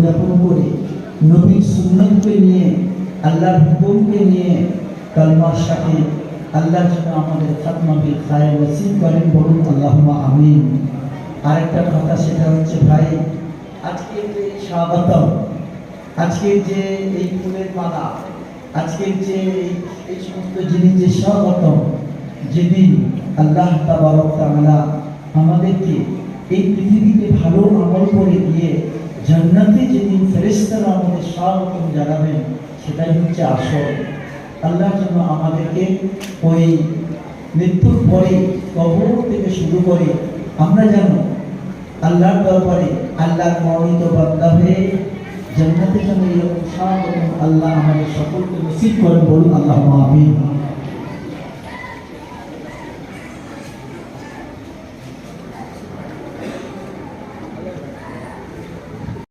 জীবনযাপন করে নবীর সুন্নতকে নিয়ে আল্লাহর হুকুমকে নিয়ে কালমার সাথে আল্লাহ যেন আমাদের খাতমা বিল খায়ের নসিব করেন, বলুন আল্লাহুম্মা আমিন। আরেকটা কথা, সেটা হচ্ছে ভাই, আজকের যে স্বাগতম, আজকের যে এই ফুলের মালা, আজকের যে এই সমস্ত জিনিস যে স্বাগতম, যেদিন আল্লাহ তাবারক তাআলা আমাদেরকে এই পৃথিবীতে ভালো আমল করে দিয়ে জান্নাতে যেদিন ফেরেশতারা আমাদের স্বাগতম জানাবেন, সেটাই হচ্ছে আসল। আল্লাহ যেন আমাদেরকে ওই মৃত্যুর পরে কবর থেকে শুরু করে আমরা যেন আল্লাহর দরবারে আল্লাহর মনোনীত বান্দা হয়ে জান্নাতে যেন এরকম স্বাগতম আল্লাহ আমাদের সকলকে নসিব করেন, বলুন আল্লাহুম্মা আমিন।